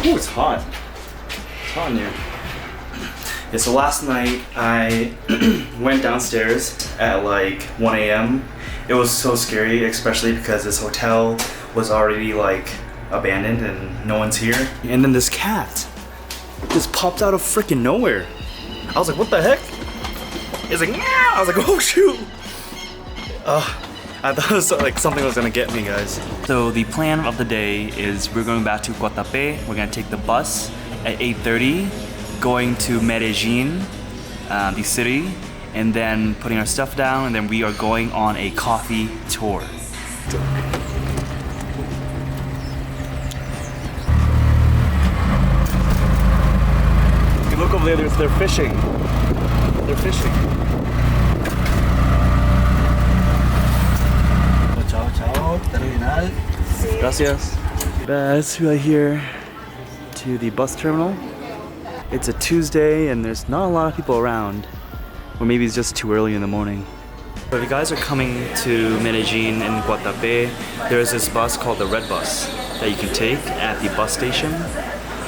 Oh, it's hot. It's hot in here. Yeah, so last night I went downstairs at like 1 a.m. It was so scary, especially because this hotel was already like abandoned and no one's here. And then this cat just popped out of freaking nowhere. I was like, what the heck? It's like, meow! I was like, oh shoot! I thought it was like something was gonna get me, guys. So the plan of the day is we're going back to Guatape. We're gonna take the bus at 8:30, going to Medellin, the city, and then putting our stuff down, and then we are going on a coffee tour. You look over there, they're fishing. They're fishing. Gracias. Guys, we are here to the bus terminal. It's a Tuesday and there's not a lot of people around. Or maybe it's just too early in the morning. So if you guys are coming to Medellin and Guatape, there's this bus called the Red Bus that you can take at the bus station.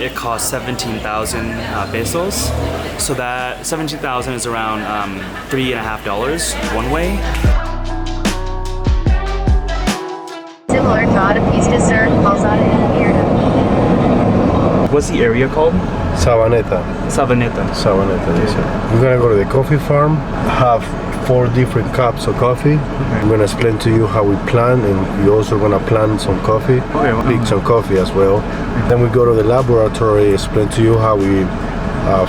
It costs 17,000 pesos. So that 17,000 is around $3.50 one way. What's the area called? Sabaneta. Sabaneta. Sabaneta, yes. We're gonna go to the coffee farm, have 4 different cups of coffee. I'm gonna explain to you how we plant, and we're also gonna plant some coffee, pick some coffee as well. Then we go to the laboratory, explain to you how we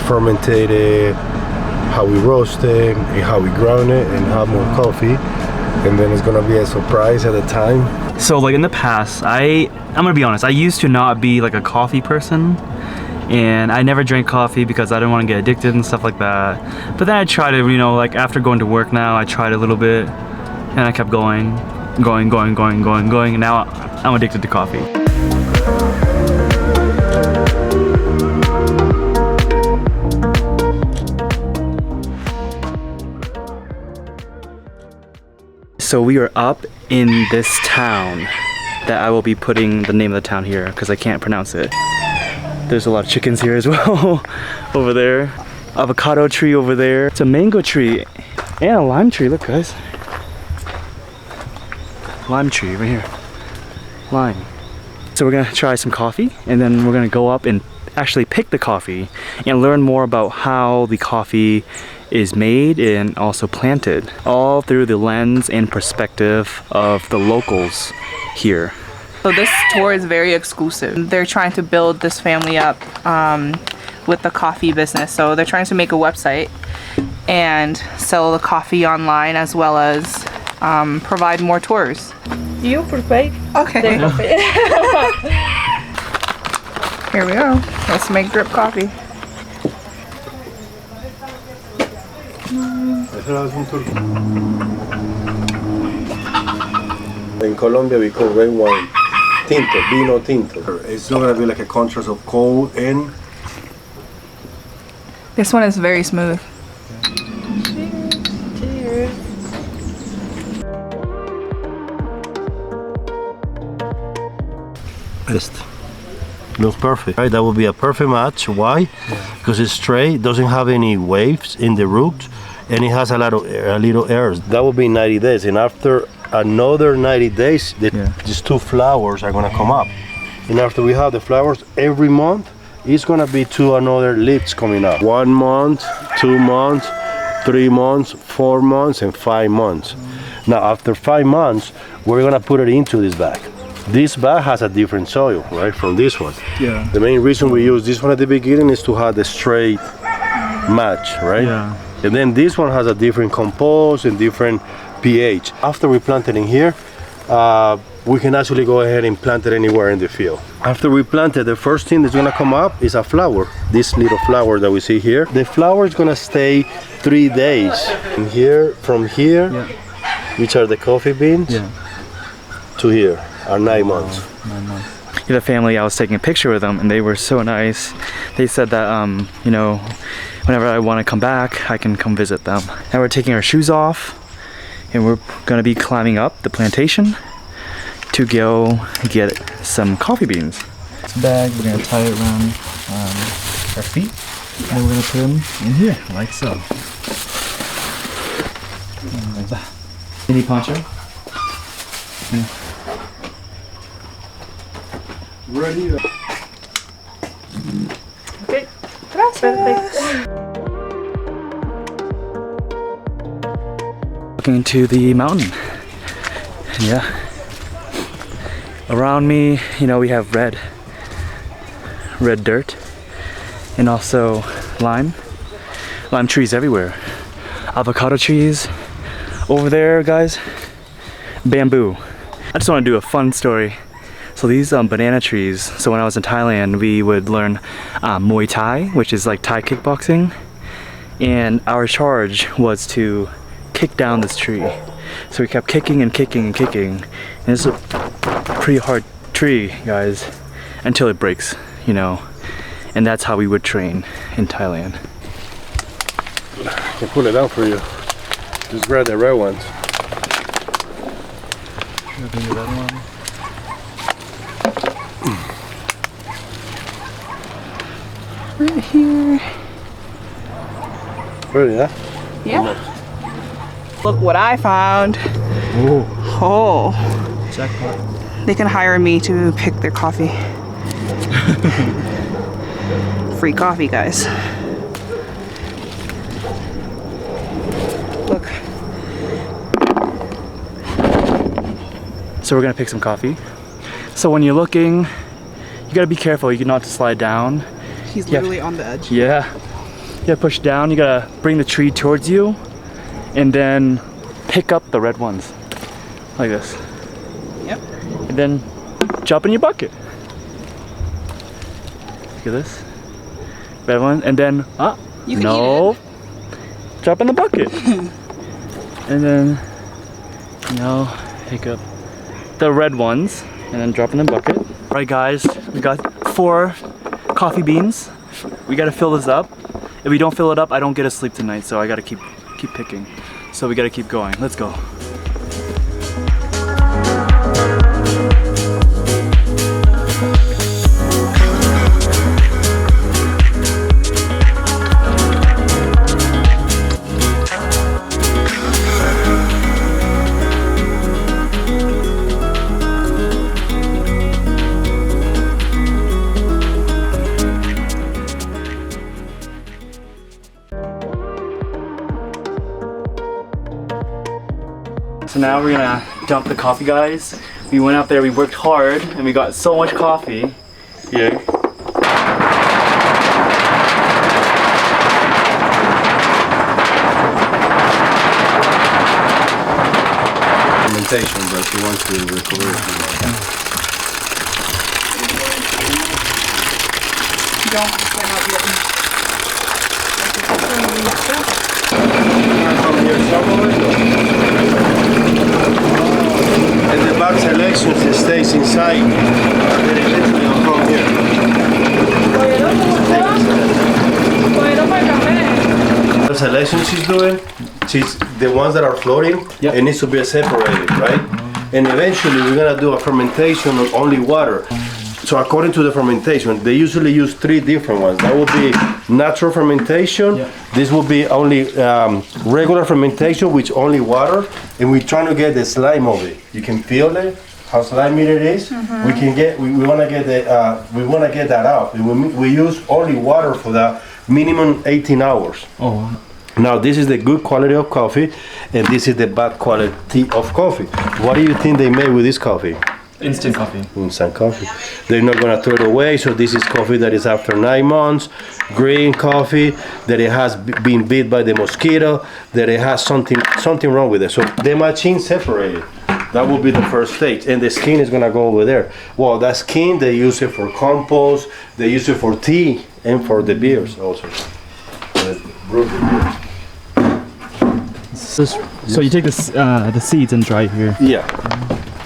fermentate it, how we roast it, and how we ground it, and have more coffee. And then it's gonna be a surprise at the time. So like in the past, I'm gonna be honest, I used to not be like a coffee person. And I never drank coffee because I didn't want to get addicted and stuff like that. But then I tried it, you know, like after going to work now, I tried a little bit and I kept going, and now I'm addicted to coffee. So we are up in this town that I will be putting the name of the town here because I can't pronounce it. There's a lot of chickens here as well. Over there. Avocado tree over there. It's a mango tree and a lime tree. Look, guys. Lime tree right here. Lime. So we're gonna try some coffee and then we're gonna go up and actually pick the coffee and learn more about how the coffee is made and also planted. All through the lens and perspective of the locals here. So this tour is very exclusive. They're trying to build this family up with the coffee business. So they're trying to make a website and sell the coffee online as well as provide more tours. You prepare? Okay. Here we go. Let's make drip coffee. In Colombia we call red wine tinto, vino tinto. It's not gonna be like a contrast of cold and... This one is very smooth. Cheers. Looks perfect. Right, that would be a perfect match. Why? Because it's straight, doesn't have any waves in the roots, and it has a little airs. That would be 90 days, and after another 90 days, these 2 flowers are gonna come up. And after we have the flowers, every month, it's gonna be 2 another leaves coming up. 1 month, 2 months, 3 months, 4 months, and 5 months. Now, after 5 months, we're gonna put it into this bag. This bag has a different soil, right, from this one. Yeah. The main reason we use this one at the beginning is to have the straight match, right? Yeah. And then this one has a different compost and different pH. After we plant it in here, we can actually go ahead and plant it anywhere in the field. After we plant it, the first thing that's gonna come up is a flower. This little flower that we see here. The flower is gonna stay 3 days. And here, from here, which are the coffee beans, to here are 9 months. 9 months. The family, I was taking a picture with them and they were so nice. They said that, you know, whenever I want to come back, I can come visit them. Now we're taking our shoes off and we're gonna be climbing up the plantation to go get some coffee beans. bag. We're gonna tie it around our feet, and then we're gonna put them in here, like so. Like that. Any poncho? Yeah. Ready? Okay. Gracias. Looking to the mountain. Yeah. Around me, you know, we have red dirt, and also lime trees everywhere. Avocado trees. Over there, guys, bamboo. I just want to do a fun story. So these banana trees, so when I was in Thailand, we would learn Muay Thai, which is like Thai kickboxing. And our charge was to kick down this tree. So we kept kicking and kicking and kicking. And it's a pretty hard tree, guys, until it breaks, you know. And that's how we would train in Thailand. I can pull it out for you. Just grab the red ones. The red one. Right here. Ready, huh? Yeah. Look what I found. Oh, Oh. jackpot. They can hire me to pick their coffee. Free coffee, guys. Look. So we're gonna pick some coffee. So when you're looking, you gotta be careful. You can not to slide down. He's literally on the edge. Yeah. You gotta push down. You gotta bring the tree towards you, and then pick up the red ones, like this. Yep. And then jump in your bucket. Look at this. Red one, and then You can no. eat Drop in the bucket. And then pick up the red ones and then drop in the bucket. Alright guys, we got 4 coffee beans. We gotta fill this up. If we don't fill it up, I don't get to sleep tonight, so I gotta keep picking. So we gotta keep going. Let's go. So now we're gonna dump the coffee, guys. We went out there, we worked hard, and we got so much coffee. Here. Fermentation, but you want to recover it. Don't stand up yet. And the bag selection stays inside. Very literally on from here. The selection she's doing, she's the ones that are floating, Yep. it needs to be separated, right? And eventually we're gonna do a fermentation on only water. So according to the fermentation, they usually use 3 different ones. That would be natural fermentation. Yeah. This would be only regular fermentation, which only water. And we're trying to get the slime of it. You can feel it, how slimy it is. We can get. We want to get that out. We use only water for that, minimum 18 hours. Oh. Now this is the good quality of coffee, and this is the bad quality of coffee. What do you think they made with this coffee? Instant coffee. Instant coffee. They're not gonna throw it away, so this is coffee that is after 9 months, green coffee, that it has been bit by the mosquito, that it has something wrong with it. So the machine separated. That will be the first stage, and the skin is gonna go over there. Well, that skin, they use it for compost, they use it for tea, and for the beers also. Brew the beers. So you take the seeds and dry it here. Yeah.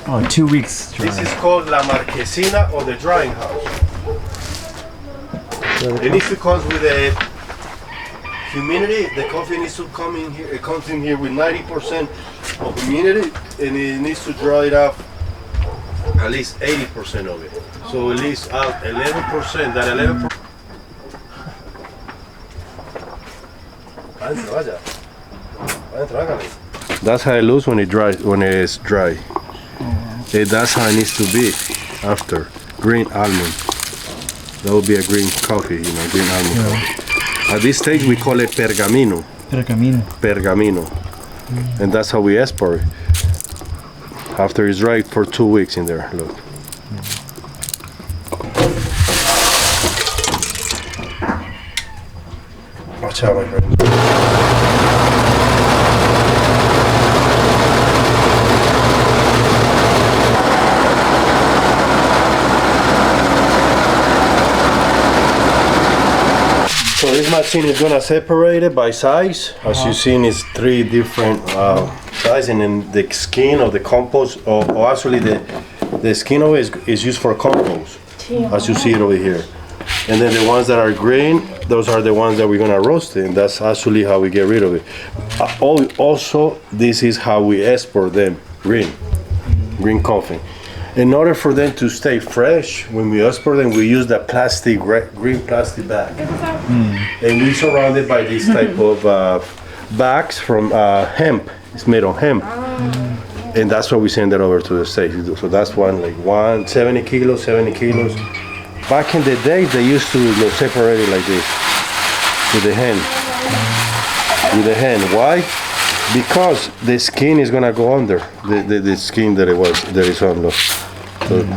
Oh, 2 weeks dry. This is called La Marquesina, or the drying house. It needs to come with a humidity. The coffee needs to come in here. It comes in here with 90% of humidity, and it needs to dry it up at least 80% of it. So at least 11%, that 11%. That's how it looks when it dries. When it is dry, that's how it needs to be. After green almond, that would be a green coffee, you know, green almond coffee. At this stage, we call it pergamino. Pergamino, and that's how we export it. After it's dried for 2 weeks in there. Look. Watch out, my friend. So this machine is gonna separate it by size. As you've seen, it's 3 different sizes, and then the skin of the compost, or actually the skin of it is used for compost, as you see it over here. And then the ones that are green, those are the ones that we're gonna roast it, and that's actually how we get rid of it. Also, this is how we export them, green coffee. In order for them to stay fresh, when we export them, we use the plastic, green plastic bag. And we surround it by this type of bags from hemp. It's made of hemp. And that's why we send it over to the States. So that's like 70 kilos. Back in the day, they used to separate it like this, with the hand. Why? Because the skin is gonna go under the skin that is on. So they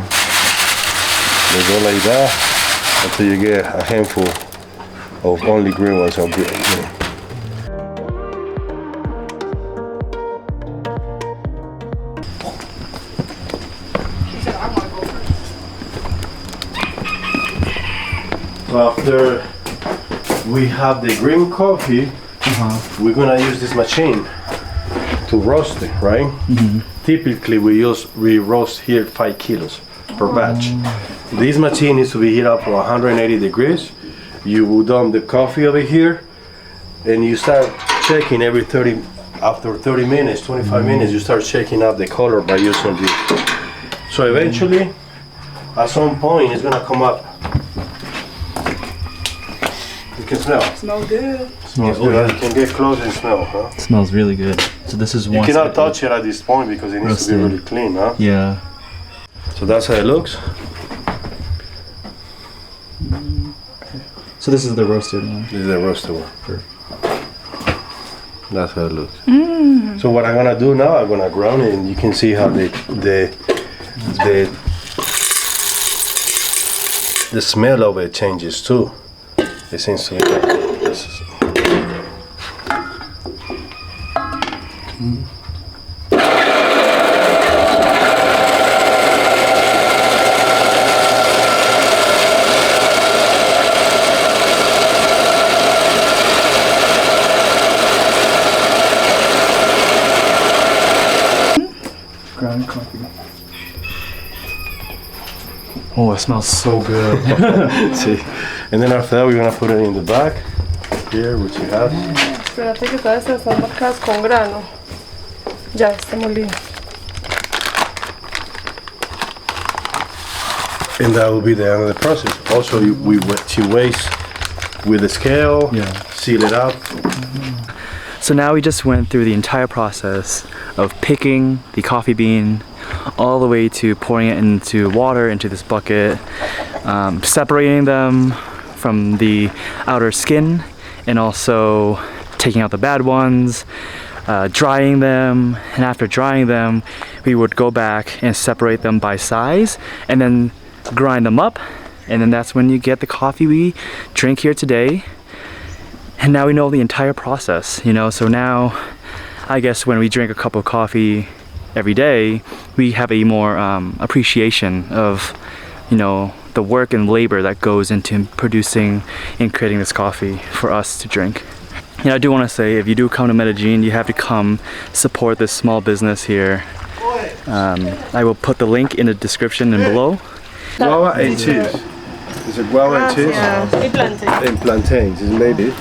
go like that until you get a handful of only green ones. So after we have the green coffee, we're gonna use this machine to roast it, right? Typically we roast here 5 kilos per batch. This machine needs to be heated up for 180 degrees. You dump the coffee over here, and you start checking after 30 minutes, 25 minutes, you start checking up the color by using this. So eventually, at some point, it's gonna come up. You can smell. Smells good. Smells You good. can get close and smell, huh? It smells really good. So this is You cannot touch it at this point because it needs to be really clean, huh? Yeah. So that's how it looks. So this is the roasted one. This is the roasted one. That's how it looks. So what I'm gonna do now, I'm gonna ground it, and you can see how the smell of it changes too. It seems to be like this. Ground coffee. Oh, it smells so good. See, and then after that, we're gonna put it in the bag here, which you have. Espérate que todas estas están marcadas con grano. Ya está molido. And that will be the end of the process. Also, she weighs with the scale, seal it up. So now we just went through the entire process of picking the coffee bean all the way to pouring it into water into this bucket, separating them from the outer skin, and also taking out the bad ones, drying them, and after drying them we would go back and separate them by size and then grind them up, and then that's when you get the coffee we drink here today. And now we know the entire process, you know, so now I guess when we drink a cup of coffee every day, we have a more appreciation of, you know, the work and labor that goes into producing and creating this coffee for us to drink. And I do want to say, if you do come to Medellin, you have to come support this small business here. I will put the link in the description and below. Guava and cheese. It's a guava and cheese Y plantain. and plantains. It's made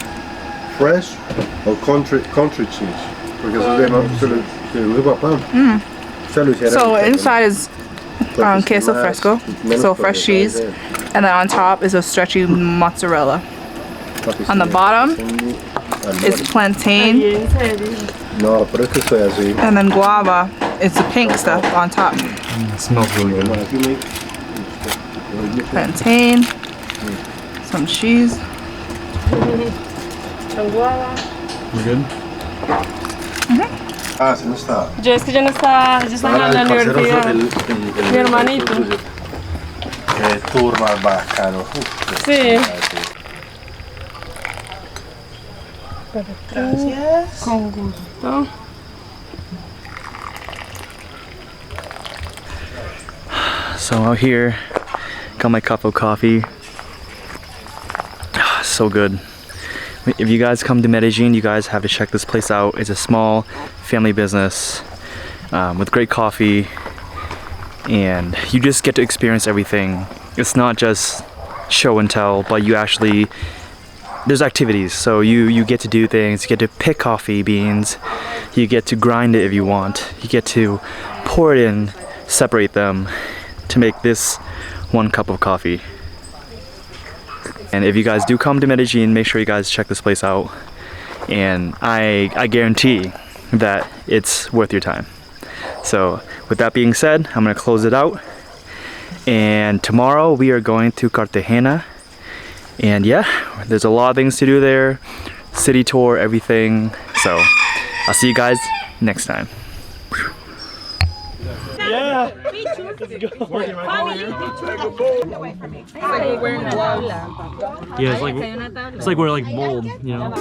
fresh or country cheese. Porque So inside is queso fresco, so fresh cheese, and then on top is a stretchy mozzarella. On the bottom is plantain, and then guava. It's the pink stuff on top. It smells really good. Plantain, some cheese. Con guava. We're good? Ah, sí, no está. Yo es que ya no está, ya está en la universidad. Mi hermanito. Tour más bacano. Sí. Gracias. Con gusto. So out here, got my cup of coffee. So good. If you guys come to Medellin, you guys have to check this place out. It's a small family business with great coffee, and you just get to experience everything. It's not just show and tell, but you actually, there's activities. So you get to do things. You get to pick coffee beans. You get to grind it if you want. You get to pour it in, separate them to make this one cup of coffee. And if you guys do come to Medellin, make sure you guys check this place out. And I guarantee that it's worth your time. So with that being said, I'm gonna close it out. And tomorrow we are going to Cartagena. And yeah, there's a lot of things to do there. City tour, everything. So I'll see you guys next time. Yeah. Yeah, it's like we're like mold, you know.